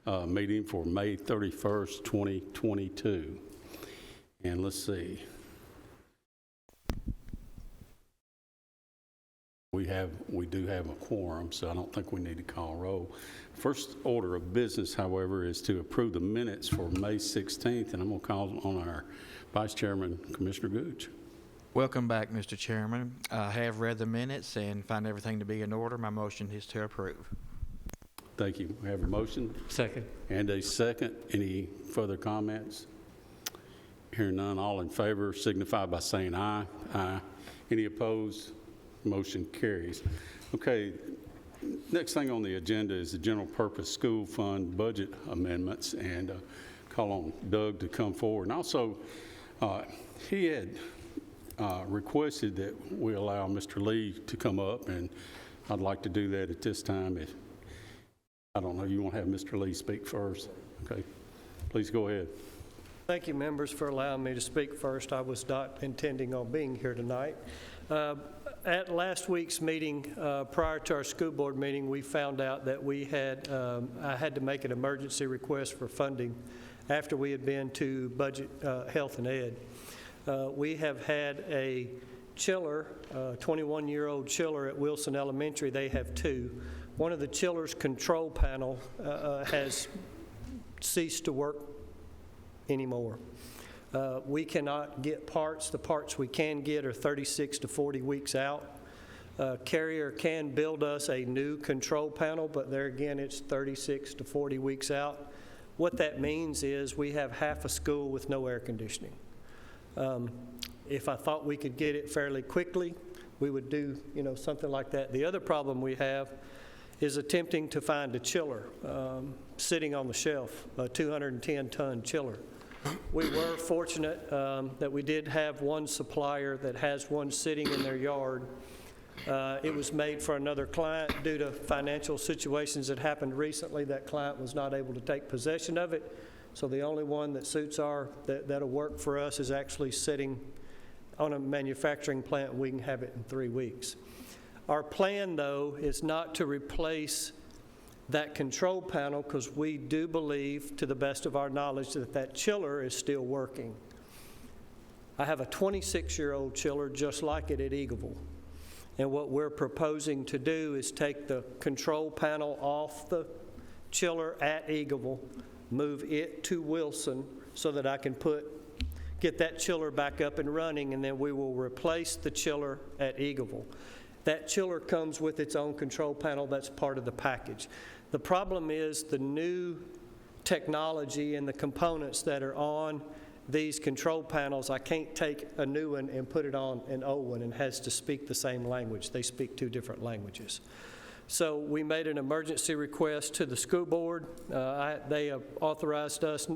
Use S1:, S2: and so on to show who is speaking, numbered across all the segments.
S1: meeting for May 31st, 2022. And let's see. We do have a quorum, so I don't think we need to call roll. First order of business, however, is to approve the minutes for May 16th, and I'm going to call on our Vice Chairman, Commissioner Gooch.
S2: Welcome back, Mr. Chairman. I have read the minutes and find everything to be in order. My motion is to approve.
S1: Thank you. We have a motion.
S3: Second.
S1: And a second. Any further comments? Hearing none, all in favor signify by saying aye. Aye. Any opposed? Motion carries. Okay, next thing on the agenda is the general purpose school fund budget amendments, and call on Doug to come forward. And also, he had requested that we allow Mr. Lee to come up, and I'd like to do that at this time. If I don't know, you want to have Mr. Lee speak first? Okay, please go ahead.
S4: Thank you, members, for allowing me to speak first. I was not intending on being here tonight. At last week's meeting, prior to our school board meeting, we found out that I had to make an emergency request for funding after we had been to budget, health and ed. We have had a chiller, 21-year-old chiller at Wilson Elementary. They have two. One of the chiller's control panel has ceased to work anymore. We cannot get parts. The parts we can get are 36 to 40 weeks out. Carrier can build us a new control panel, but there again, it's 36 to 40 weeks out. What that means is we have half a school with no air conditioning. If I thought we could get it fairly quickly, we would do, something like that. The other problem we have is attempting to find a chiller sitting on the shelf, a 210-ton chiller. We were fortunate that we did have one supplier that has one sitting in their yard. It was made for another client. Due to financial situations that happened recently, that client was not able to take possession of it. So the only one that suits that'll work for us is actually sitting on a manufacturing plant. We can have it in 3 weeks. Our plan, though, is not to replace that control panel, because we do believe, to the best of our knowledge, that that chiller is still working. I have a 26-year-old chiller just like it at Eagleville. And what we're proposing to do is take the control panel off the chiller at Eagleville, move it to Wilson so that I can get that chiller back up and running, and then we will replace the chiller at Eagleville. That chiller comes with its own control panel. That's part of the package. The problem is the new technology and the components that are on these control panels. I can't take a new one and put it on an old one, and has to speak the same language. They speak two different languages. So we made an emergency request to the school board. They have authorized us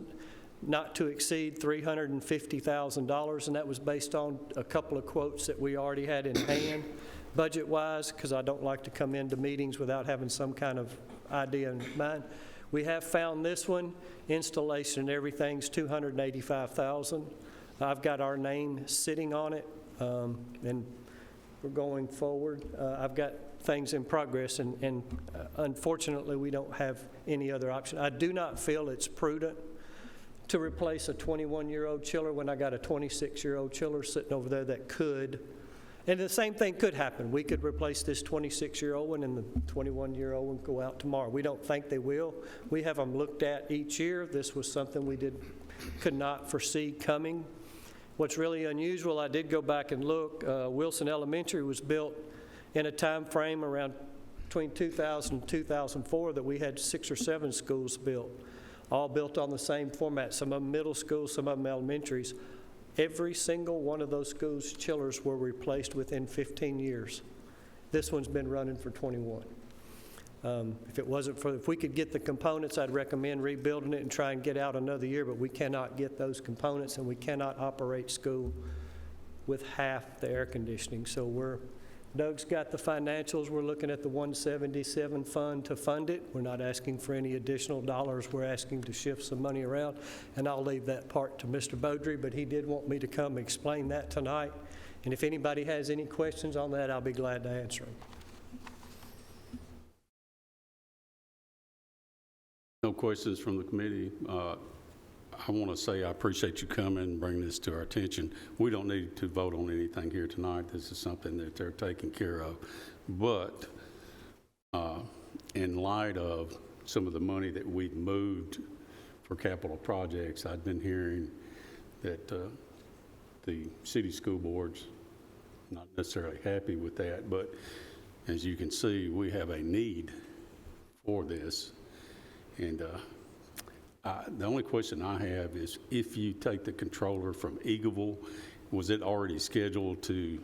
S4: not to exceed $350,000, and that was based on a couple of quotes that we already had in hand, budget-wise, because I don't like to come into meetings without having some kind of idea in mind. We have found this one. Installation and everything's $285,000. I've got our name sitting on it, and we're going forward. I've got things in progress, and unfortunately, we don't have any other option. I do not feel it's prudent to replace a 21-year-old chiller when I got a 26-year-old chiller sitting over there that could. And the same thing could happen. We could replace this 26-year-old one, and the 21-year-old one go out tomorrow. We don't think they will. We have them looked at each year. This was something we could not foresee coming. What's really unusual, I did go back and look. Wilson Elementary was built in a time frame around between 2000 and 2004 that we had 6 or 7 schools built, all built on the same format. Some of them middle schools, some of them elementaries. Every single one of those schools' chillers were replaced within 15 years. This one's been running for 21. If we could get the components, I'd recommend rebuilding it and try and get out another year, but we cannot get those components, and we cannot operate school with half the air conditioning. So Doug's got the financials. We're looking at the 177 fund to fund it. We're not asking for any additional dollars. We're asking to shift some money around, and I'll leave that part to Mr. Beaudry, but he did want me to come explain that tonight. And if anybody has any questions on that, I'll be glad to answer them.
S1: No questions from the committee. I want to say I appreciate you coming and bringing this to our attention. We don't need to vote on anything here tonight. This is something that they're taking care of. But in light of some of the money that we've moved for capital projects, I've been hearing that the city school board's not necessarily happy with that, but as you can see, we have a need for this. And the only question I have is, if you take the controller from Eagleville, was it already scheduled to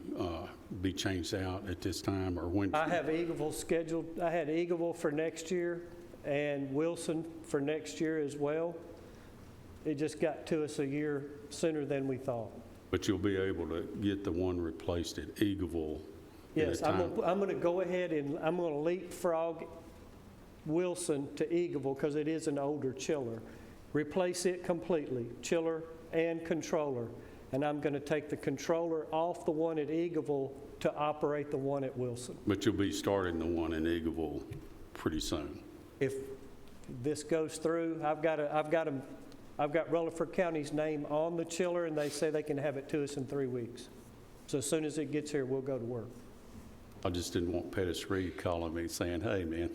S1: be changed out at this time, or when?
S4: I have Eagleville scheduled. I had Eagleville for next year and Wilson for next year as well. It just got to us a year sooner than we thought.
S1: But you'll be able to get the one replaced at Eagleville.
S4: Yes, I'm going to go ahead and I'm going to leapfrog Wilson to Eagleville because it is an older chiller. Replace it completely, chiller and controller. And I'm going to take the controller off the one at Eagleville to operate the one at Wilson.
S1: But you'll be starting the one in Eagleville pretty soon.
S4: If this goes through, I've got Rutherford County's name on the chiller, and they say they can have it to us in 3 weeks. So as soon as it gets here, we'll go to work.
S1: I just didn't want Pettis Reed calling me saying, hey, man.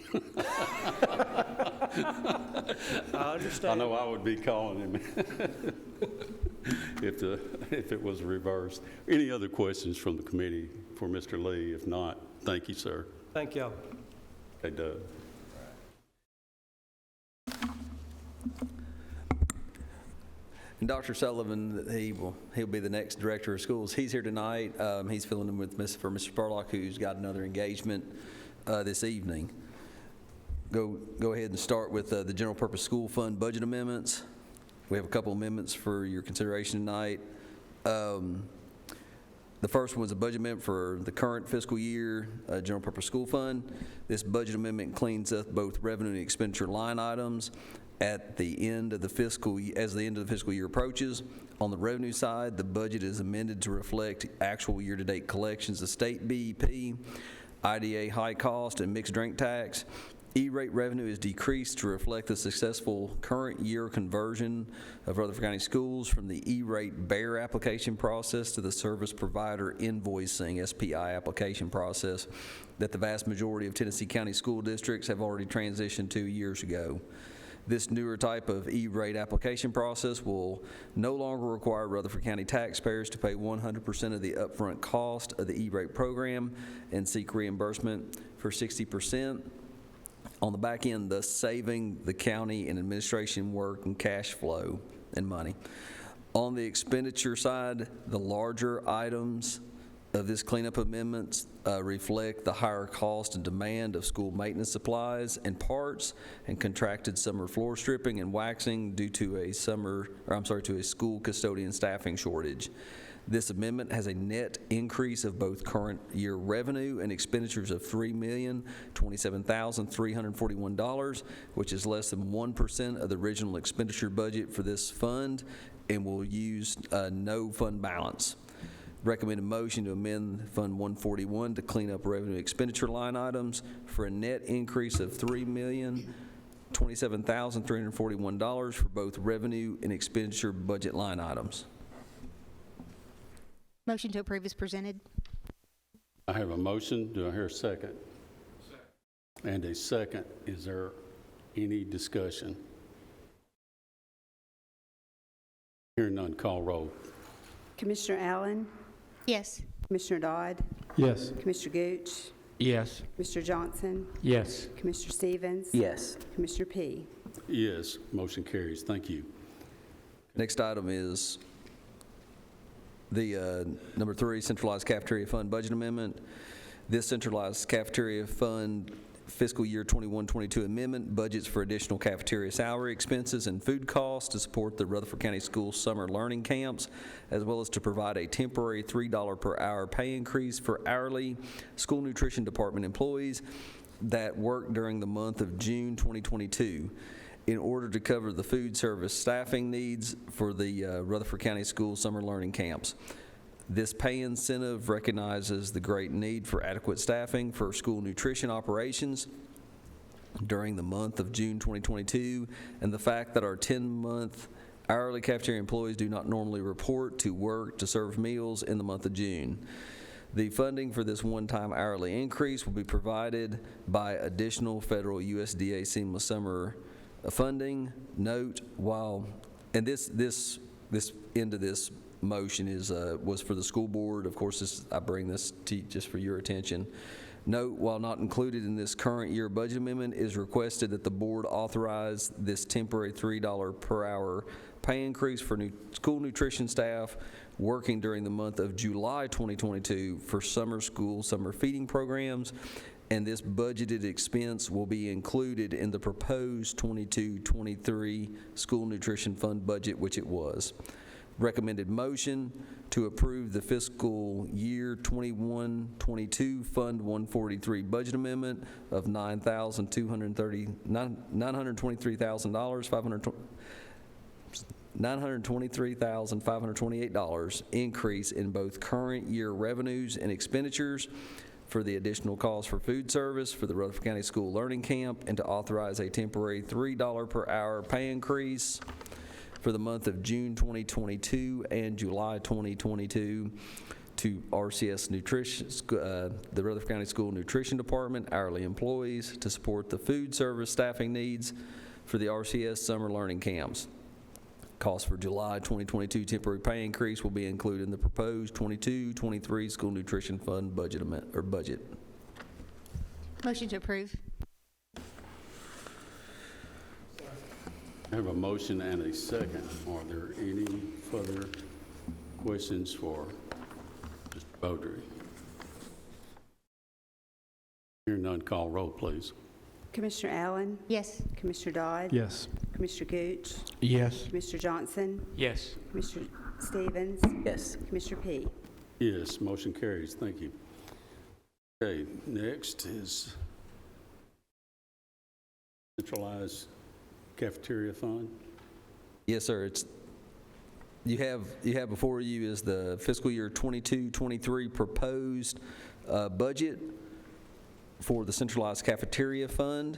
S4: I understand.
S1: I know I would be calling him if it was reversed. Any other questions from the committee for Mr. Lee? If not, thank you, sir.
S4: Thank y'all.
S1: Okay, Doug.
S3: And Dr. Sullivan, he'll be the next director of schools. He's here tonight. He's filling in for Mr. Spurlock, who's got another engagement this evening. Go ahead and start with the general purpose school fund budget amendments. We have a couple amendments for your consideration tonight. The first one was a budget amendment for the current fiscal year general purpose school fund. This budget amendment cleans up both revenue and expenditure line items at the end of the fiscal year approaches. On the revenue side, the budget is amended to reflect actual year-to-date collections of state BEP, IDA high cost, and mixed drink tax. E-rate revenue is decreased to reflect the successful current year conversion of Rutherford County Schools from the E-rate bearer application process to the service provider invoicing SPI application process that the vast majority of Tennessee County school districts have already transitioned to years ago. This newer type of E-rate application process will no longer require Rutherford County taxpayers to pay 100% of the upfront cost of the E-rate program and seek reimbursement for 60%. On the back end, thus saving the county in administration work and cash flow and money. On the expenditure side, the larger items of this cleanup amendments reflect the higher cost and demand of school maintenance supplies and parts and contracted summer floor stripping and waxing due to a school custodian staffing shortage. This amendment has a net increase of both current year revenue and expenditures of $3,027,341, which is less than 1% of the original expenditure budget for this fund and will use no fund balance. Recommended motion to amend Fund 141 to clean up revenue expenditure line items for a net increase of $3,027,341 for both revenue and expenditure budget line items.
S5: Motion to approve is presented.
S1: I have a motion. Do I hear a second? And a second. Is there any discussion? Hearing none, call roll.
S6: Commissioner Allen?
S5: Yes.
S6: Commissioner Dodd?
S7: Yes.
S6: Commissioner Gooch?
S2: Yes.
S6: Mr. Johnson?
S7: Yes.
S6: Commissioner Stevens?
S3: Yes.
S6: Commissioner P?
S1: Yes, motion carries. Thank you.
S3: Next item is the number 3, Centralized Cafeteria Fund Budget Amendment. This Centralized Cafeteria Fund fiscal year 21-22 amendment budgets for additional cafeteria salary expenses and food costs to support the Rutherford County Schools summer learning camps, as well as to provide a temporary $3 per hour pay increase for hourly school nutrition department employees that work during the month of June 2022 in order to cover the food service staffing needs for the Rutherford County Schools summer learning camps. This pay incentive recognizes the great need for adequate staffing for school nutrition operations during the month of June 2022, and the fact that our 10-month hourly cafeteria employees do not normally report to work to serve meals in the month of June. The funding for this one-time hourly increase will be provided by additional federal USDA Seamless Summer funding. Note, and this end of this motion was for the school board. Of course, I bring this to you just for your attention. Note, while not included in this current year budget amendment, it is requested that the board authorize this temporary $3 per hour pay increase for school nutrition staff working during the month of July 2022 for summer feeding programs, and this budgeted expense will be included in the proposed 22-23 school nutrition fund budget, which it was. Recommended motion to approve the fiscal year 21-22 Fund 143 budget amendment of $923,528 increase in both current year revenues and expenditures for the additional cost for food service for the Rutherford County School Learning Camp, and to authorize a temporary $3 per hour pay increase for the month of June 2022 and July 2022 to RCS Nutrition, the Rutherford County School Nutrition Department, hourly employees to support the food service staffing needs for the RCS summer learning camps. Cost for July 2022 temporary pay increase will be included in the proposed 22-23 school nutrition fund budget budget.
S5: Motion to approve.
S1: I have a motion and a second. Are there any further questions for Mr. Beaudry? Hearing none, call roll, please.
S6: Commissioner Allen?
S5: Yes.
S6: Commissioner Dodd?
S7: Yes.
S6: Commissioner Gooch?
S2: Yes.
S6: Commissioner Johnson?
S7: Yes.
S6: Commissioner Stevens?
S3: Yes.
S6: Commissioner P?
S1: Yes, motion carries. Thank you. Okay, next is Centralized Cafeteria Fund.
S3: Yes, sir. You have before you is the fiscal year 22-23 proposed budget for the Centralized Cafeteria Fund.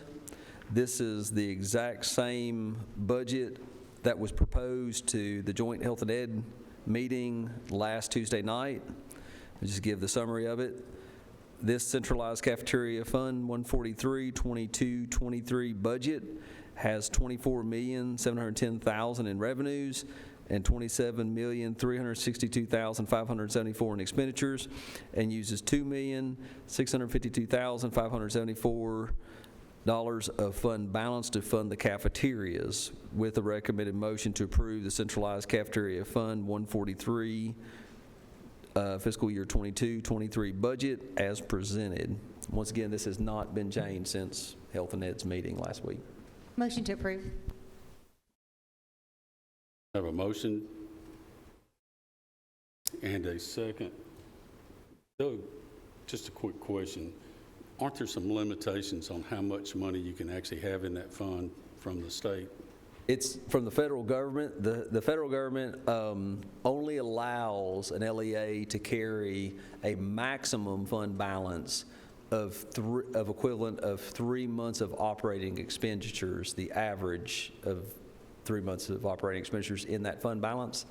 S3: This is the exact same budget that was proposed to the Joint Health and Ed meeting last Tuesday night. I'll just give the summary of it. This Centralized Cafeteria Fund 143-22-23 budget has $24,710,000 in revenues and $27,362,574 in expenditures, and uses $2,652,574 of fund balance to fund the cafeterias, with a recommended motion to approve the Centralized Cafeteria Fund 143 fiscal year 22-23 budget as presented. Once again, this has not been changed since Health and Ed's meeting last week.
S5: Motion to approve.
S1: I have a motion and a second. So, just a quick question. Aren't there some limitations on how much money you can actually have in that fund from the state?
S3: It's from the federal government. The federal government only allows an LEA to carry a maximum fund balance of equivalent of 3 months of operating expenditures, the average of 3 months of operating expenditures in that fund balance,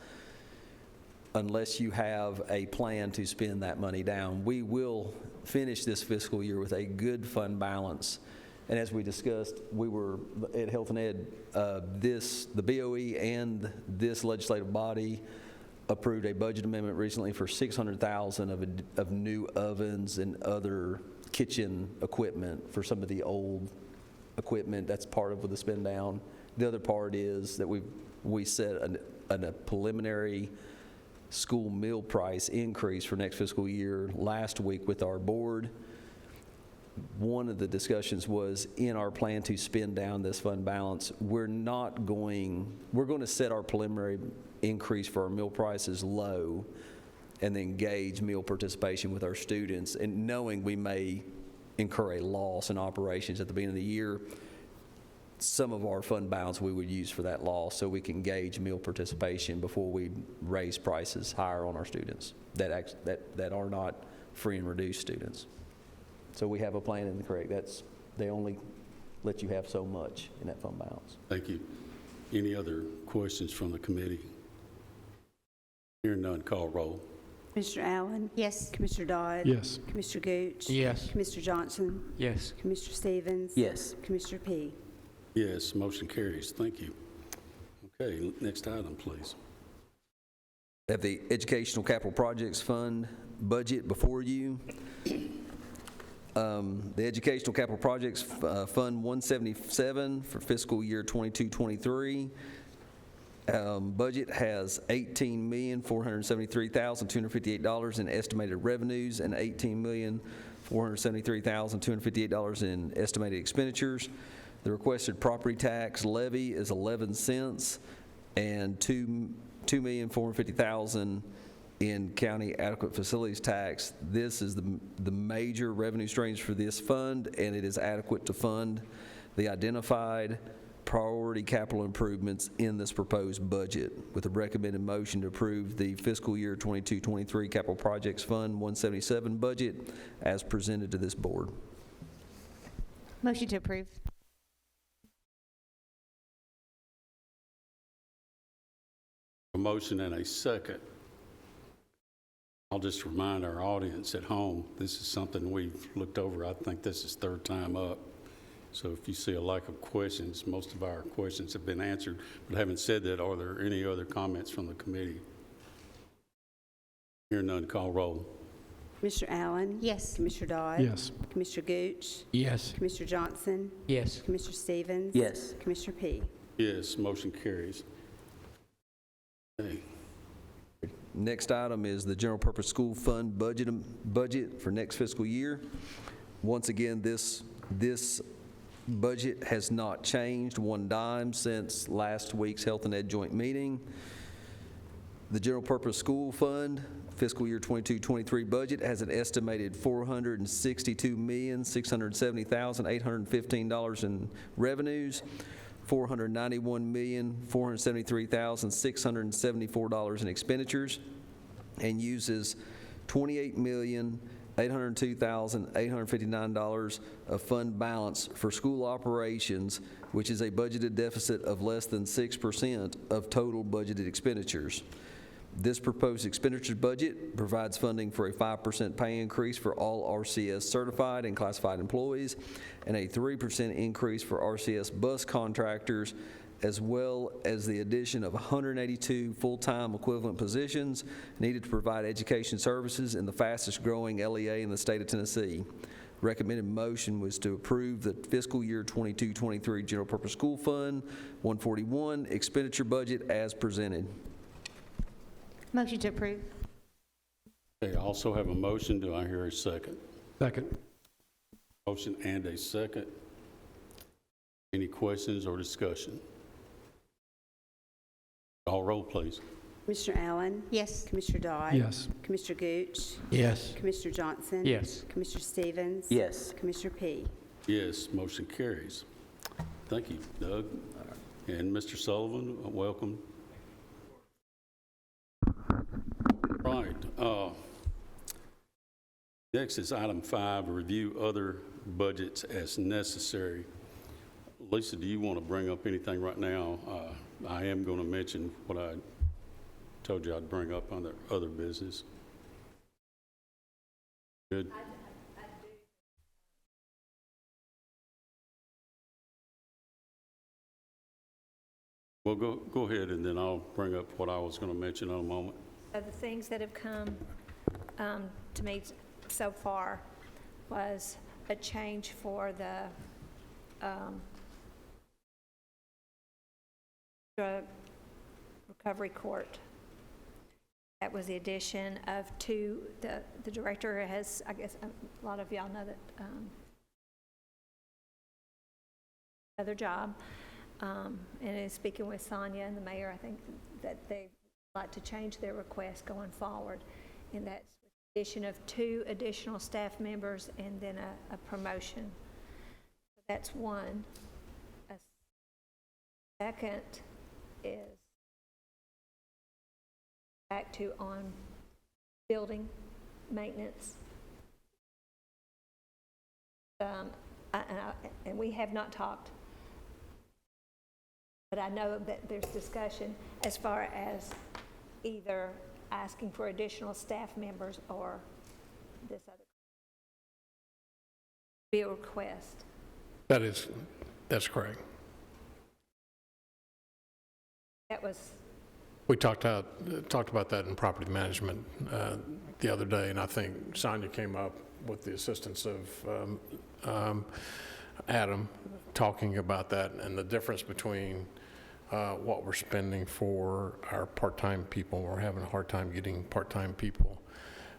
S3: unless you have a plan to spend that money down. We will finish this fiscal year with a good fund balance. And as we discussed, we were at Health and Ed, the BOE and this legislative body approved a budget amendment recently for $600,000 of new ovens and other kitchen equipment for some of the old equipment. That's part of the spend down. The other part is that we set a preliminary school meal price increase for next fiscal year last week with our board. One of the discussions was, in our plan to spend down this fund balance, we're going to set our preliminary increase for our meal prices low and then gauge meal participation with our students, and knowing we may incur a loss in operations at the beginning of the year, some of our fund balance we would use for that loss so we can gauge meal participation before we raise prices higher on our students that are not free and reduced students. So we have a plan in the correct. That's the only let you have so much in that fund balance.
S1: Thank you. Any other questions from the committee? Hearing none, call roll.
S6: Commissioner Allen?
S5: Yes.
S6: Commissioner Dodd?
S7: Yes.
S6: Commissioner Gooch?
S2: Yes.
S6: Commissioner Johnson?
S7: Yes.
S6: Commissioner Stevens?
S3: Yes.
S6: Commissioner P?
S1: Yes, motion carries. Thank you. Okay, next item, please.
S3: Have the Educational Capital Projects Fund budget before you. The Educational Capital Projects Fund 177 for fiscal year 22-23. Budget has $18,473,258 in estimated revenues and $18,473,258 in estimated expenditures. The requested property tax levy is 11 cents and $2,450,000 in county adequate facilities tax. This is the major revenue streams for this fund, and it is adequate to fund the identified priority capital improvements in this proposed budget, with a recommended motion to approve the fiscal year 22-23 Capital Projects Fund 177 budget as presented to this board.
S5: Motion to approve.
S1: A motion and a second. I'll just remind our audience at home, this is something we've looked over. I think this is third time up. So if you see a lack of questions, most of our questions have been answered. But having said that, are there any other comments from the committee? Hear none, call roll.
S6: Commissioner Allen?
S5: Yes.
S6: Commissioner Dodd?
S7: Yes.
S6: Commissioner Gooch?
S7: Yes.
S6: Commissioner Johnson?
S7: Yes.
S6: Commissioner Stevens?
S3: Yes.
S6: Commissioner P?
S1: Yes, motion carries. Okay.
S3: Next item is the General Purpose School Fund budget for next fiscal year. Once again, this budget has not changed one dime since last week's Health and Ed joint meeting. The General Purpose School Fund fiscal year 22-23 budget has an estimated $462,670,815 in revenues, $491,473,674 in expenditures, and uses $28,802,859 of fund balance for school operations, which is a budgeted deficit of less than 6% of total budgeted expenditures. This proposed expenditures budget provides funding for a 5% pay increase for all RCS certified and classified employees and a 3% increase for RCS bus contractors, as well as the addition of 182 full-time equivalent positions needed to provide education services in the fastest growing LEA in the state of Tennessee. Recommended motion was to approve the fiscal year 22-23 General Purpose School Fund 141 expenditure budget as presented.
S5: Motion to approve.
S1: Okay, I also have a motion. Do I hear a second?
S7: Second.
S1: Motion and a second. Any questions or discussion? Call roll, please.
S6: Commissioner Allen?
S5: Yes.
S6: Commissioner Dodd?
S7: Yes.
S6: Commissioner Gooch?
S7: Yes.
S6: Commissioner Johnson?
S7: Yes.
S6: Commissioner Stevens?
S3: Yes.
S6: Commissioner P?
S1: Yes, motion carries. Thank you, Doug. And Mr. Sullivan, welcome. Right. Next is item 5, review other budgets as necessary. Lisa, do you want to bring up anything right now? I am going to mention what I told you I'd bring up on the other business. Good. Well, go ahead, and then I'll bring up what I was going to mention in a moment.
S8: Of the things that have come to me so far was a change for the drug recovery court. That was the addition of two. The director has, I guess, a lot of y'all know that other job, and in speaking with Sonia and the mayor, I think that they like to change their request going forward, and that's the addition of 2 additional staff members and then a promotion. That's one. A second is back to on building maintenance. and we have not talked, but I know that there's discussion as far as either asking for additional staff members or this other be a request.
S7: That's correct.
S8: That was,
S7: We talked about that in property management the other day, and I think Sonia came up with the assistance of Adam talking about that and the difference between what we're spending for our part-time people. We're having a hard time getting part-time people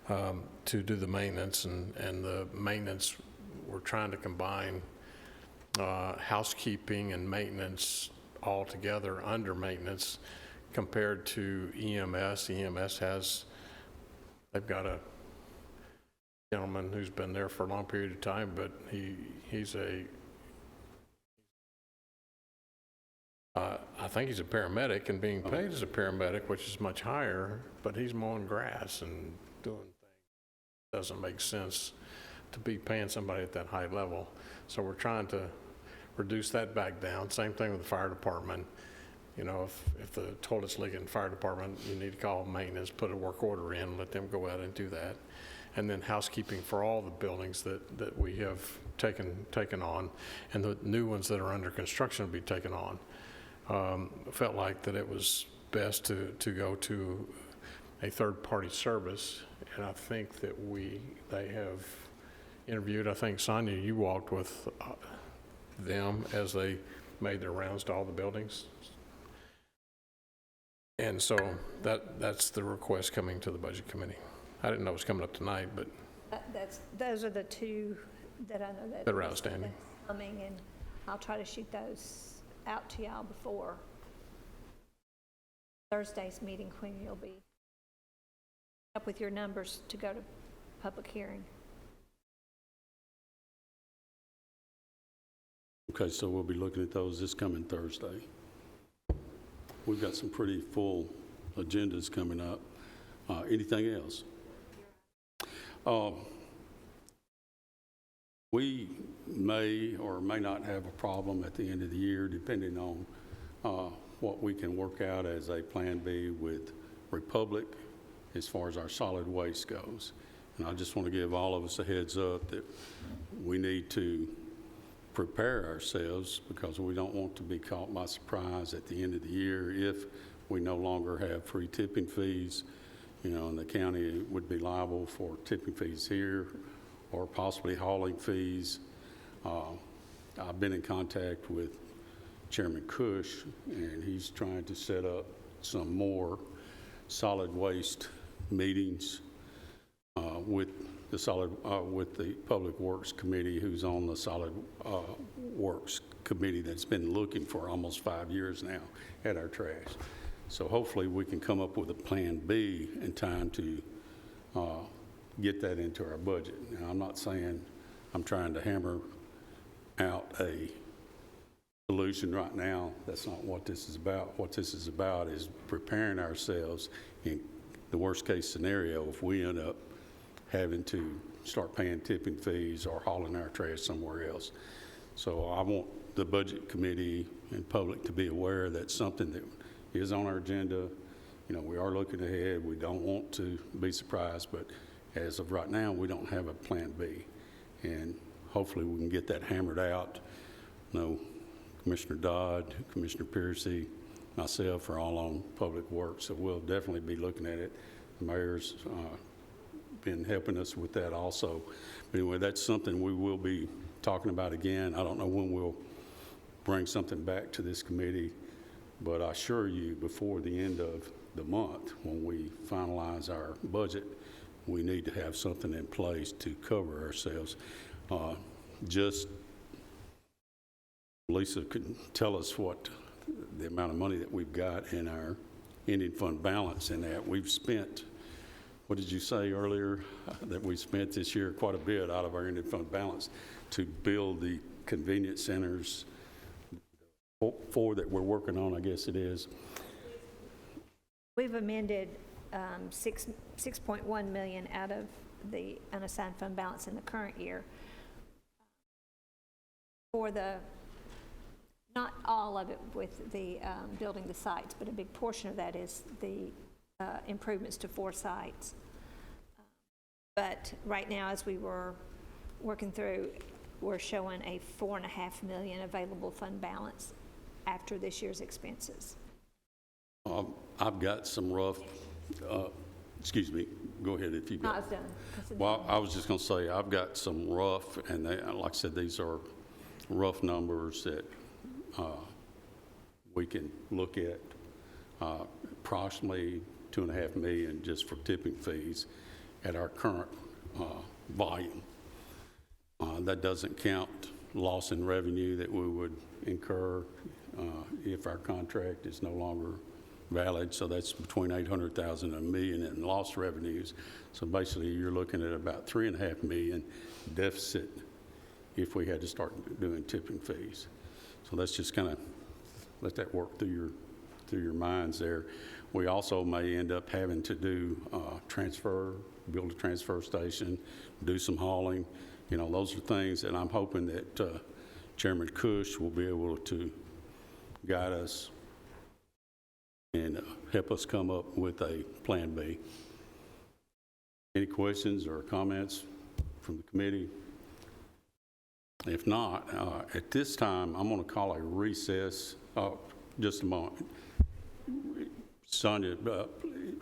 S7: to do the maintenance, and the maintenance, we're trying to combine housekeeping and maintenance all together under maintenance compared to EMS. EMS they've got a gentleman who's been there for a long period of time, but he's I think he's a paramedic and being paid as a paramedic, which is much higher, but he's mowing grass and doing things. Doesn't make sense to be paying somebody at that high level. So we're trying to reduce that back down. Same thing with the fire department. You know, if the toilet's leaking in the fire department, you need to call maintenance, put a work order in, let them go out and do that. And then housekeeping for all the buildings that we have taken on, and the new ones that are under construction will be taken on. Felt like that it was best to go to a third-party service, and I think that they have interviewed, I think, Sonia, you walked with them as they made their rounds to all the buildings. And so that's the request coming to the Budget Committee. I didn't know it was coming up tonight, but
S8: those are the two that I know
S7: that are outstanding.
S8: that's coming, and I'll try to shoot those out to y'all before Thursday's meeting, when you'll be up with your numbers to go to public hearing.
S1: Okay, so we'll be looking at those this coming Thursday. We've got some pretty full agendas coming up. Anything else? We may or may not have a problem at the end of the year, depending on what we can work out as a Plan B with Republic as far as our solid waste goes. And I just want to give all of us a heads up that we need to prepare ourselves, because we don't want to be caught by surprise at the end of the year if we no longer have free tipping fees, you know, and the county would be liable for tipping fees here or possibly hauling fees. I've been in contact with Chairman Cush, and he's trying to set up some more solid waste meetings with the Public Works Committee, who's on the Solid Works Committee that's been looking for almost 5 years now at our trash. So hopefully we can come up with a Plan B in time to get that into our budget. Now, I'm not saying I'm trying to hammer out a solution right now. That's not what this is about. What this is about is preparing ourselves in the worst case scenario if we end up having to start paying tipping fees or hauling our trash somewhere else. So I want the Budget Committee and public to be aware that's something that is on our agenda. You know, we are looking ahead. We don't want to be surprised, but as of right now, we don't have a Plan B. And hopefully we can get that hammered out. You know, Commissioner Dodd, Commissioner Piercy, myself are all on Public Works, so we'll definitely be looking at it. The mayor's been helping us with that also. But anyway, that's something we will be talking about again. I don't know when we'll bring something back to this committee, but I assure you, before the end of the month, when we finalize our budget, we need to have something in place to cover ourselves. Just Lisa could tell us what the amount of money that we've got in our ending fund balance, and that we've spent, what did you say earlier, that we spent this year quite a bit out of our ending fund balance to build the convenience centers, four that we're working on, I guess it is.
S8: We've amended 6.1 million out of the unassigned fund balance in the current year. for the, not all of it with the building the sites, but a big portion of that is the improvements to 4 sites. But right now, as we were working through, we're showing a $4.5 million available fund balance after this year's expenses.
S1: I've got some rough, excuse me, go ahead if you
S8: No, I
S1: got.
S8: was done. That's it.
S1: Well, I was just going to say, I've got some rough, and they, like I said, these are rough numbers that we can look at, approximately $2.5 million just for tipping fees at our current volume. That doesn't count loss in revenue that we would incur if our contract is no longer valid. So that's between $800,000 and $1 million in lost revenues. So basically, you're looking at about $3.5 million deficit if we had to start doing tipping fees. So let's just kind of let that work through your minds there. We also may end up having to do build a transfer station, do some hauling. You know, those are things that I'm hoping that Chairman Cush will be able to guide us and help us come up with a plan B. Any questions or comments from the committee? If not, at this time, I'm going to call a recess. Just a moment. Sonia,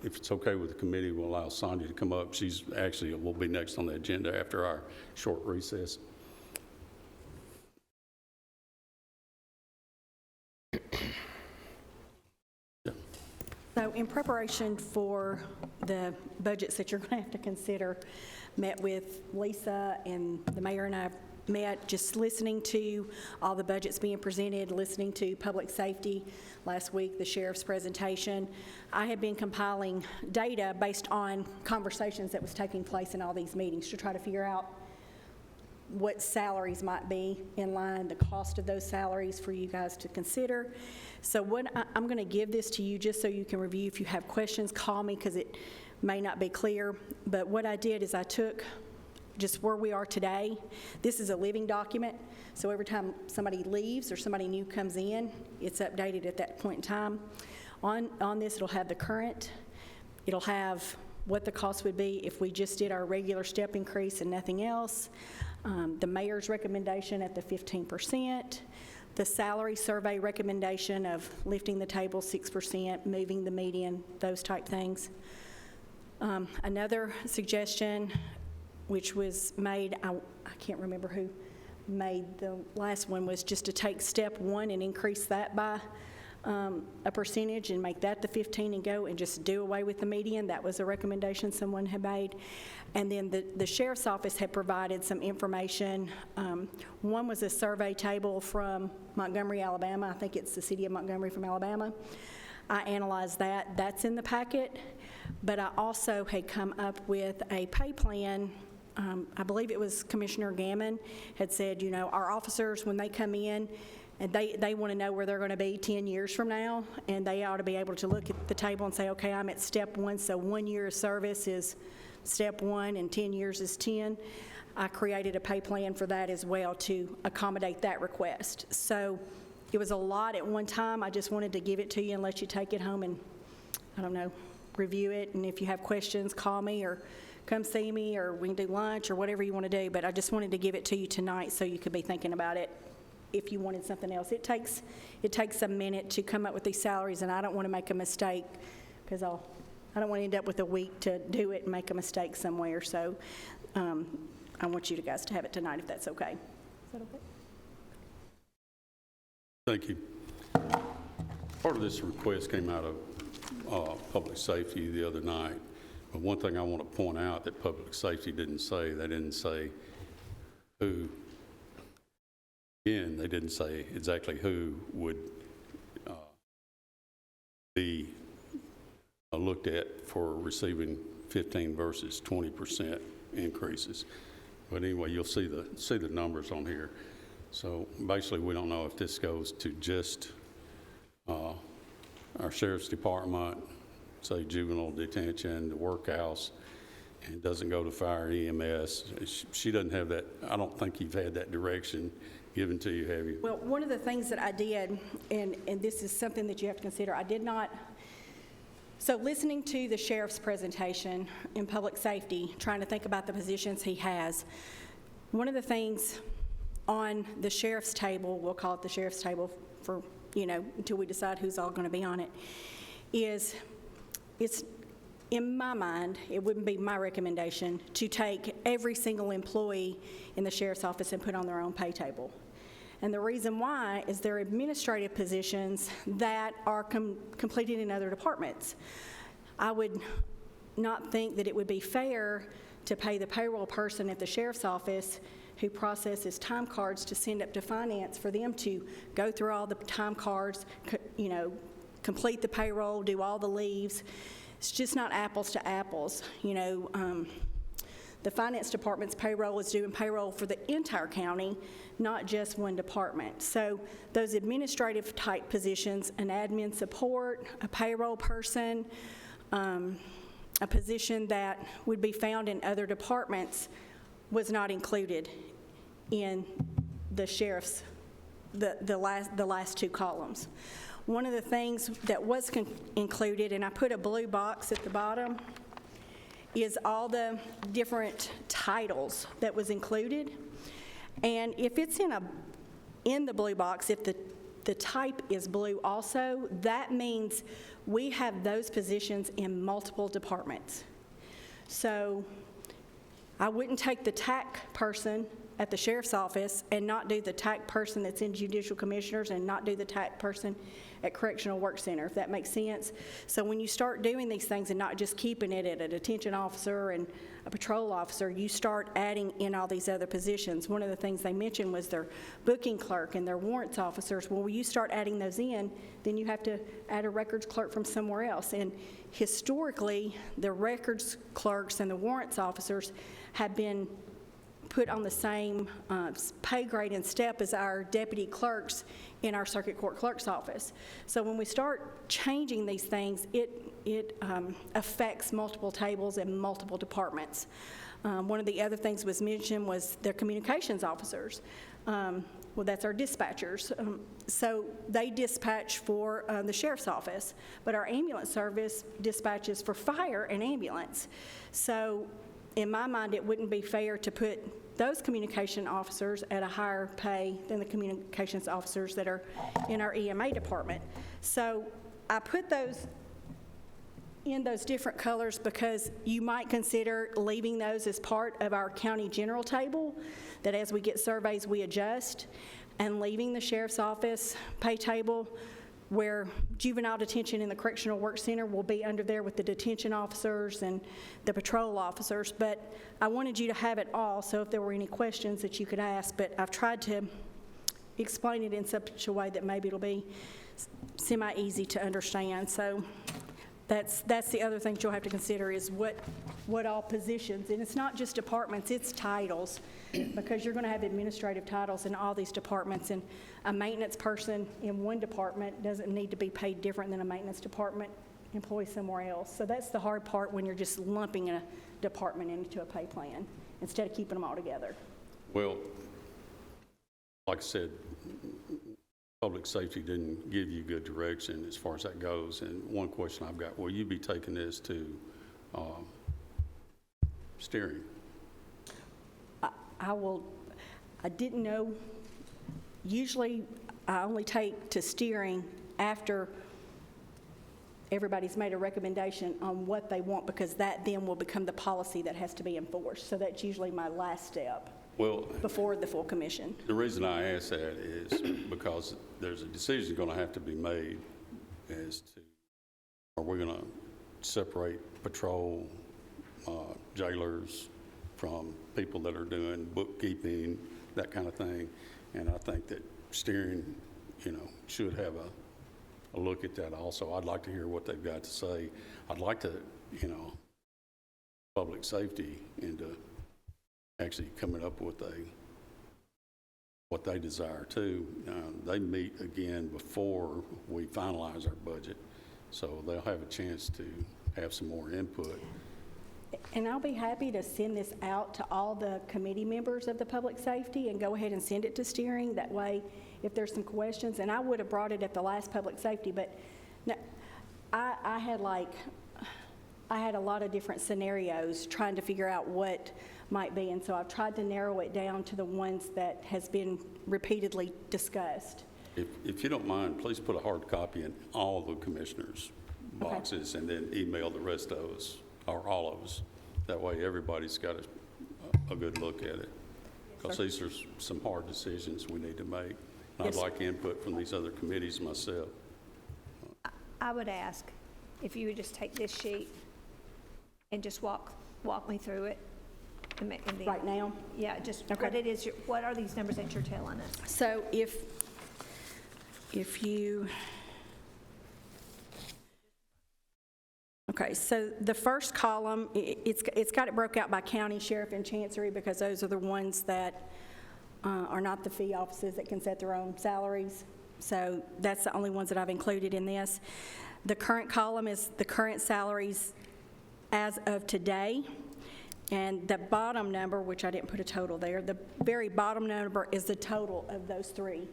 S1: if it's okay with the committee, we'll allow Sonia to come up. She's actually will be next on the agenda after our short recess.
S9: So in preparation for the budgets that you're going to have to consider, met with Lisa and the mayor and I met just listening to all the budgets being presented, listening to public safety last week, the sheriff's presentation. I have been compiling data based on conversations that was taking place in all these meetings to try to figure out what salaries might be in line, the cost of those salaries for you guys to consider. So I'm going to give this to you just so you can review. If you have questions, call me because it may not be clear. But what I did is I took just where we are today. This is a living document, so every time somebody leaves or somebody new comes in, it's updated at that point in time. On this, it'll have the current. It'll have what the cost would be if we just did our regular step increase and nothing else. The mayor's recommendation at the 15%, the salary survey recommendation of lifting the table 6%, moving the median, those type things. Another suggestion, which was made, I can't remember who made the last one, was just to take step 1 and increase that by a percentage and make that the 15 and go and just do away with the median. That was a recommendation someone had made. And then the sheriff's office had provided some information. One was a survey table from Montgomery, Alabama. I think it's the city of Montgomery from Alabama. I analyzed that. That's in the packet. But I also had come up with a pay plan. I believe it was Commissioner Gammon had said, you know, our officers, when they come in, and they want to know where they're going to be 10 years from now, and they ought to be able to look at the table and say, okay, I'm at step 1, so 1 year of service is step 1 and 10 years is 10. I created a pay plan for that as well to accommodate that request. So it was a lot at one time. I just wanted to give it to you and let you take it home and, I don't know, review it. And if you have questions, call me or come see me, or we can do lunch or whatever you want to do. But I just wanted to give it to you tonight so you could be thinking about it if you wanted something else. It takes a minute to come up with these salaries, and I don't want to make a mistake because I don't want to end up with a week to do it and make a mistake somewhere. So I want you guys to have it tonight if that's okay. Is that okay?
S1: Thank you. Part of this request came out of public safety the other night. But one thing I want to point out that public safety didn't say, they didn't say who. Again, they didn't say exactly who would be looked at for receiving 15 versus 20% increases. But anyway, you'll see the numbers on here. So basically, we don't know if this goes to just our sheriff's department, say juvenile detention, the workhouse, and it doesn't go to fire EMS. She doesn't have that. I don't think you've had that direction given to you, have you?
S9: Well, one of the things that I did, and this is something that you have to consider, I did not, so listening to the sheriff's presentation in public safety, trying to think about the positions he has, one of the things on the sheriff's table, we'll call it the sheriff's table for, until we decide who's all going to be on it, is it's, in my mind, it wouldn't be my recommendation to take every single employee in the sheriff's office and put on their own pay table. And the reason why is they're administrative positions that are completed in other departments. I would not think that it would be fair to pay the payroll person at the sheriff's office who processes time cards to send up to finance for them to go through all the time cards, complete the payroll, do all the leaves. It's just not apples to apples. The finance department's payroll is doing payroll for the entire county, not just one department. So those administrative type positions, an admin support, a payroll person, a position that would be found in other departments was not included in the sheriff's, the last two columns. One of the things that was included, and I put a blue box at the bottom, is all the different titles that was included. And if it's in the blue box, if the type is blue also, that means we have those positions in multiple departments. So I wouldn't take the TAC person at the sheriff's office and not do the TAC person that's in judicial commissioners and not do the TAC person at correctional work center, if that makes sense. So when you start doing these things and not just keeping it at a detention officer and a patrol officer, you start adding in all these other positions. One of the things they mentioned was their booking clerk and their warrants officers. Well, when you start adding those in, then you have to add a records clerk from somewhere else. And historically, the records clerks and the warrants officers have been put on the same pay grade and step as our deputy clerks in our circuit court clerk's office. So when we start changing these things, it affects multiple tables and multiple departments. One of the other things was mentioned was their communications officers. Well, that's our dispatchers. So they dispatch for the sheriff's office, but our ambulance service dispatches for fire and ambulance. So in my mind, it wouldn't be fair to put those communication officers at a higher pay than the communications officers that are in our EMA department. So I put those in those different colors because you might consider leaving those as part of our county general table, that as we get surveys, we adjust, and leaving the sheriff's office pay table where juvenile detention in the correctional work center will be under there with the detention officers and the patrol officers. But I wanted you to have it all, so if there were any questions that you could ask, but I've tried to explain it in such a way that maybe it'll be semi-easy to understand. So that's the other thing you'll have to consider is what all positions, and it's not just departments, it's titles, because you're going to have administrative titles in all these departments, and a maintenance person in one department doesn't need to be paid different than a maintenance department employee somewhere else. So that's the hard part when you're just lumping a department into a pay plan instead of keeping them all together.
S1: Well, like I said, public safety didn't give you good direction as far as that goes. And one question I've got, will you be taking this to steering?
S9: I will. I didn't know. Usually, I only take to steering after everybody's made a recommendation on what they want, because that then will become the policy that has to be enforced. So that's usually my last step before the full commission.
S1: The reason I ask that is because there's a decision going to have to be made as to, are we going to separate patrol jailers from people that are doing bookkeeping, that kind of thing. And I think that steering, should have a look at that also. I'd like to hear what they've got to say. I'd like to, public safety into actually coming up with what they desire too. They meet again before we finalize our budget, so they'll have a chance to have some more input
S9: And I'll be happy to send this out to all the committee members of the public safety and go ahead and send it to steering. That way, if there's some questions, and I would have brought it at the last public safety, but no, I had a lot of different scenarios trying to figure out what might be, and so I've tried to narrow it down to the ones that has been repeatedly discussed.
S1: If you don't mind, please put a hard copy in all the commissioners' boxes and then email the rest of us, or all of us. That way, everybody's got a good look at it. Because these are some hard decisions we need to make. I'd like input from these other committees myself.
S8: I would ask if you would just take this sheet and just walk me through it. And then-
S9: Right now?
S8: Yeah, just
S9: Okay.
S8: what it is, what are these numbers that you're telling us?
S9: So if you, okay, so the first column, it's got it broke out by county, sheriff, and chancery, because those are the ones that are not the fee offices that can set their own salaries. So that's the only ones that I've included in this. The current column is the current salaries as of today. And the bottom number, which I didn't put a total there, the very bottom number is the total of those three.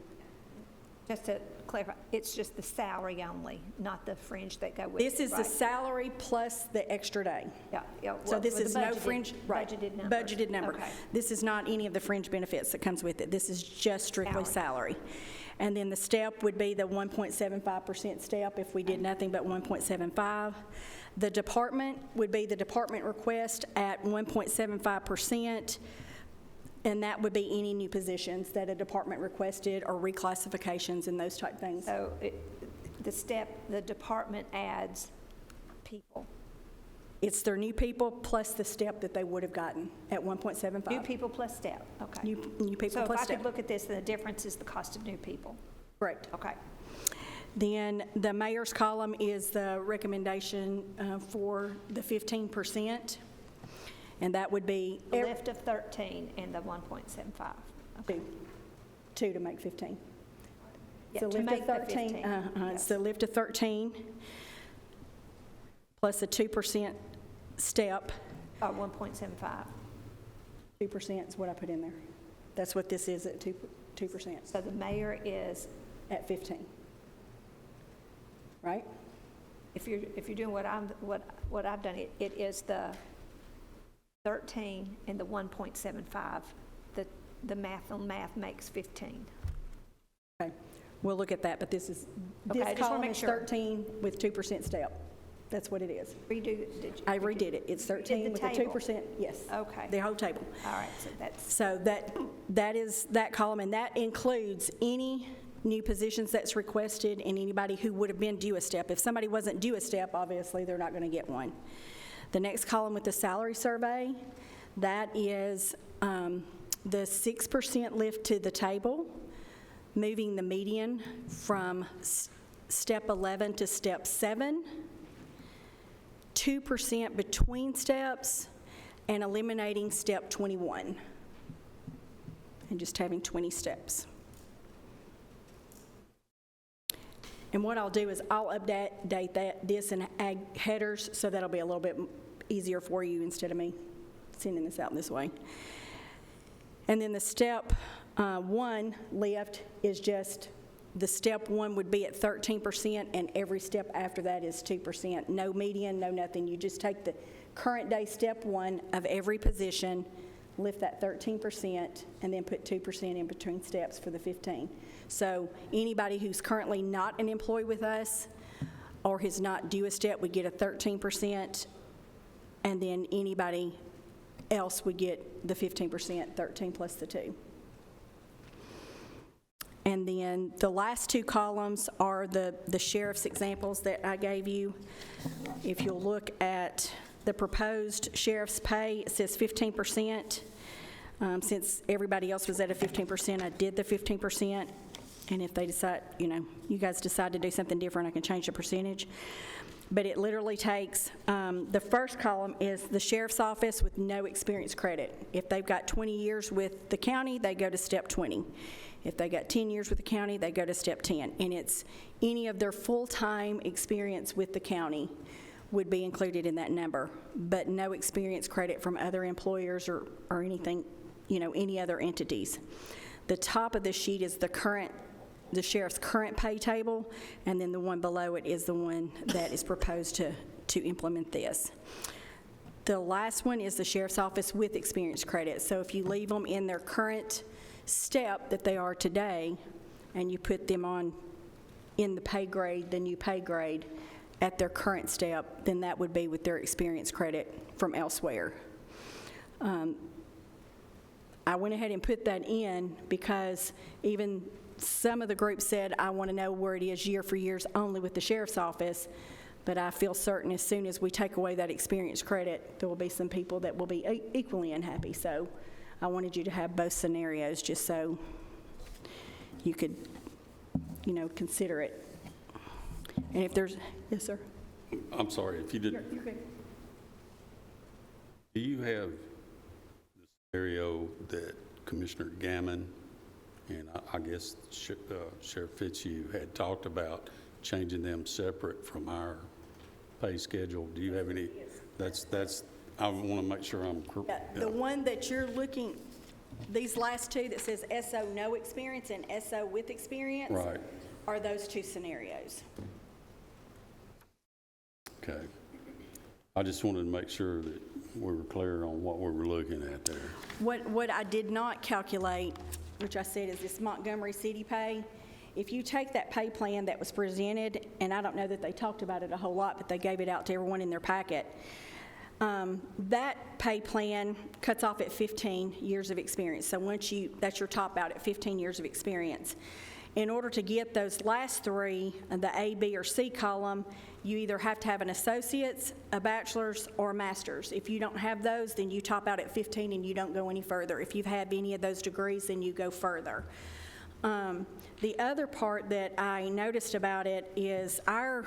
S8: Just to clarify, it's just the salary only, not the fringe that go with it,
S9: This is the
S8: right?
S9: salary plus the extra day.
S8: Yeah, yeah.
S9: So
S8: well,
S9: this
S8: with
S9: is
S8: the
S9: no
S8: budgeted-
S9: fringe, right.
S8: Budgeted number.
S9: Budgeted number.
S8: Okay.
S9: This is not any of the fringe benefits that comes with it. This is just strictly salary. And then the step would be the 1.75% step if we did nothing but 1.75. The department would be the department request at 1.75%, and that would be any new positions that a department requested or reclassifications and those type things.
S8: So the department adds people.
S9: It's their new people plus the step that they would have gotten at 1.75.
S8: New people plus step, okay.
S9: New people
S8: So if
S9: plus
S8: I could
S9: step.
S8: look at this, the difference is the cost of new people.
S9: Correct.
S8: Okay.
S9: Then the mayor's column is the recommendation for the 15%, and that would be
S8: The lift of 13 and the 1.75.
S9: two to make 15.
S8: Yeah,
S9: So
S8: to
S9: lift of
S8: make the
S9: 13,
S8: 15.
S9: It's the lift of 13 plus a 2% step.
S8: 1.75.
S9: 2% is what I put in there. That's what this is at 2%,
S8: So the mayor is,
S9: at 15. Right?
S8: if you're doing what I've done, it is the 13 and the 1.75. The math on math makes 15.
S9: Okay, we'll look at that, but this is,
S8: Okay, I
S9: this
S8: just wanna
S9: column
S8: make
S9: is
S8: sure.
S9: 13 with 2% step. That's what it is. I redid it. It's
S8: the
S9: 13 with a
S8: table?
S9: 2%, yes.
S8: Okay.
S9: The whole table.
S8: All right, so that's,
S9: So that is that column, and that includes any new positions that's requested and anybody who would have been due a step. If somebody wasn't due a step, obviously, they're not going to get one. The next column with the salary survey, that is the 6% lift to the table, moving the median from step 11 to step 7, 2% between steps, and eliminating step 21, and just having 20 steps. And what I'll do is I'll update this and add headers, so that'll be a little bit easier for you instead of me sending this out this way. And then the step 1 lift is just, the step 1 would be at 13%, and every step after that is 2%. No median, no nothing. You just take the current day step 1 of every position, lift that 13%, and then put 2% in between steps for the 15. So anybody who's currently not an employee with us or has not due a step would get a 13%, and then anybody else would get the 15%, 13 plus the 2. And then the last two columns are the sheriff's examples that I gave you. If you'll look at the proposed sheriff's pay, it says 15%. Since everybody else was at a 15%, I did the 15%. And if they decide, you guys decide to do something different, I can change the percentage. But it literally takes, the first column is the sheriff's office with no experience credit. If they've got 20 years with the county, they go to step 20. If they got 10 years with the county, they go to step 10. And it's any of their full-time experience with the county would be included in that number, but no experience credit from other employers or anything, any other entities. The top of the sheet is the sheriff's current pay table, and then the one below it is the one that is proposed to implement this. The last one is the sheriff's office with experience credit. So if you leave them in their current step that they are today, and you put them on in the pay grade, the new pay grade, at their current step, then that would be with their experience credit from elsewhere. I went ahead and put that in because even some of the group said, I want to know where it is year for years only with the sheriff's office, but I feel certain as soon as we take away that experience credit, there will be some people that will be equally unhappy. So I wanted you to have both scenarios just so you could, consider it. And if there's, yes, sir?
S1: I'm sorry, if you did,
S9: You're good.
S1: do you have the scenario that Commissioner Gammon and I guess Sheriff Fitzhugh had talked about changing them separate from our pay schedule? Do you have any? That's, I want to make sure I'm correct.
S9: Yeah, the one that you're looking, these last two that says SO no experience and SO with experience
S1: Right.
S9: are those two scenarios.
S1: Okay. I just wanted to make sure that we were clear on what we were looking at there.
S9: What I did not calculate, which I said is this Montgomery City pay, if you take that pay plan that was presented, and I don't know that they talked about it a whole lot, but they gave it out to everyone in their packet, that pay plan cuts off at 15 years of experience. So that's your top out at 15 years of experience. In order to get those last three, the A, B, or C column, you either have to have an associate's, a bachelor's, or a master's. If you don't have those, then you top out at 15 and you don't go any further. If you have any of those degrees, then you go further. The other part that I noticed about it is our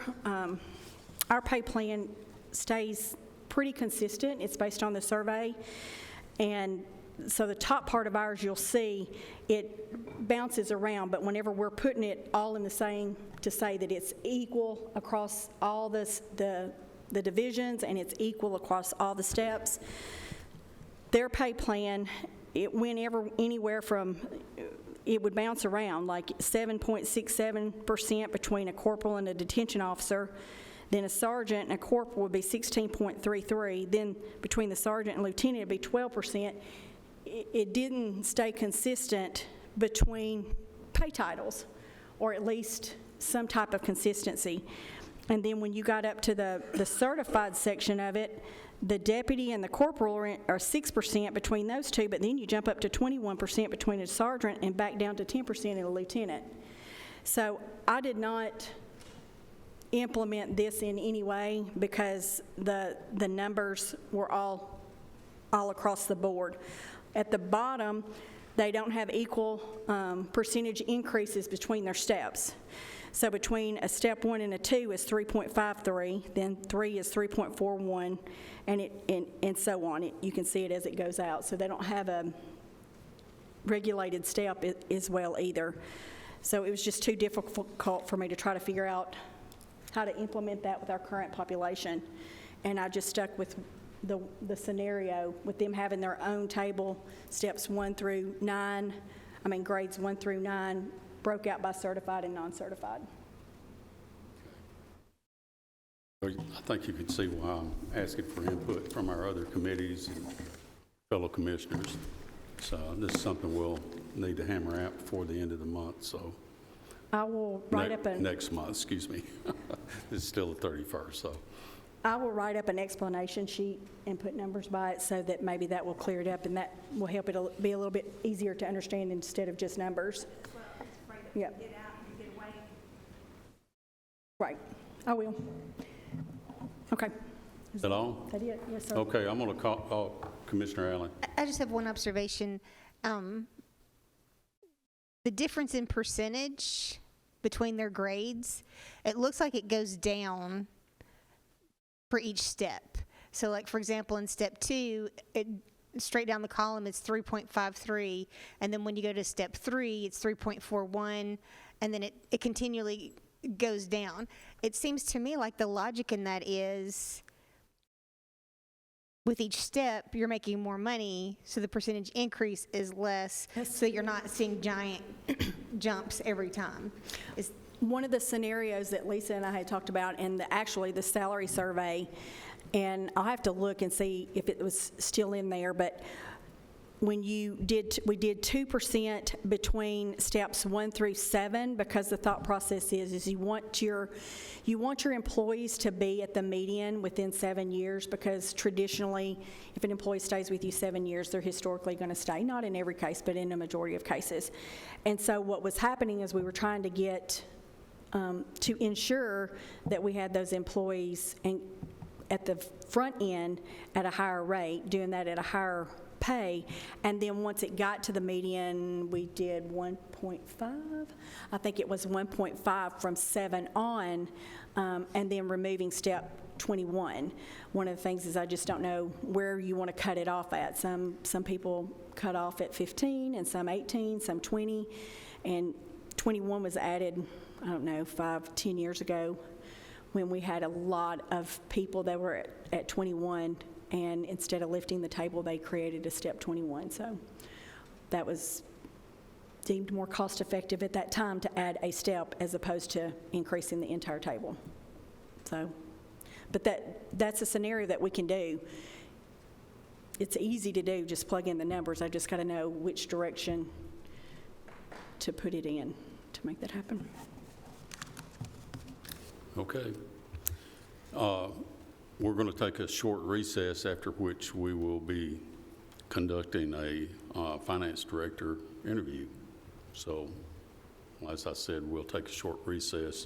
S9: pay plan stays pretty consistent. It's based on the survey. And so the top part of ours, you'll see, it bounces around, but whenever we're putting it all in the same, to say that it's equal across all the divisions and it's equal across all the steps, their pay plan, it went anywhere from, it would bounce around like 7.67% between a corporal and a detention officer. Then a sergeant and a corporal would be 16.33. Then between the sergeant and lieutenant, it'd be 12%. It didn't stay consistent between pay titles, or at least some type of consistency. And then when you got up to the certified section of it, the deputy and the corporal are 6% between those two, but then you jump up to 21% between a sergeant and back down to 10% in a lieutenant. So I did not implement this in any way because the numbers were all across the board. At the bottom, they don't have equal percentage increases between their steps. So between a step 1 and a 2 is 3.53, then 3 is 3.41, and so on. You can see it as it goes out. So they don't have a regulated step as well either. So it was just too difficult for me to try to figure out how to implement that with our current population. And I just stuck with the scenario with them having their own table, steps 1 through 9, grades 1 through 9, broke out by certified and non-certified.
S1: Well, I think you can see why I'm asking for input from our other committees and fellow commissioners. So this is something we'll need to hammer out before the end of the month. So
S9: I will write up
S1: next month, excuse me. It's still the 31st, so.
S9: I will write up an explanation sheet and put numbers by it so that maybe that will clear it up, and that will help it be a little bit easier to understand instead of just numbers. Yeah. Right, I will. Okay.
S1: Is that all?
S9: Is that it? Yes, sir.
S1: Okay, I'm going to call Commissioner Allen.
S5: I just have one observation. The difference in percentage between their grades, it looks like it goes down for each step. So like, for example, in step 2, straight down the column it's 3.53, and then when you go to step 3, it's 3.41, and then it continually goes down. it seems to me like the logic in that is with each step, you're making more money, so the percentage increase is less, so that you're not seeing giant jumps every time.
S9: One of the scenarios that Lisa and I had talked about, and actually the salary survey, and I'll have to look and see if it was still in there, but when we did 2% between steps 1 through 7, because the thought process is you want your employees to be at the median within 7 years, because traditionally, if an employee stays with you 7 years, they're historically going to stay, not in every case, but in a majority of cases. And so what was happening is we were trying to get to ensure that we had those employees at the front end at a higher rate, doing that at a higher pay, and then once it got to the median, we did 1.5. I think it was 1.5 from 7 on, and then removing step 21. One of the things is I just don't know where you want to cut it off at. Some people cut off at 15, and some 18, some 20, and 21 was added, I don't know, 5-10 years ago, when we had a lot of people that were at 21, and instead of lifting the table, they created a step 21. So that was deemed more cost-effective at that time to add a step as opposed to increasing the entire table. So, but that's a scenario that we can do. It's easy to do, just plug in the numbers. I just got to know which direction to put it in to make that happen.
S1: Okay. We're going to take a short recess, after which we will be conducting a finance director interview. So, as I said, we'll take a short recess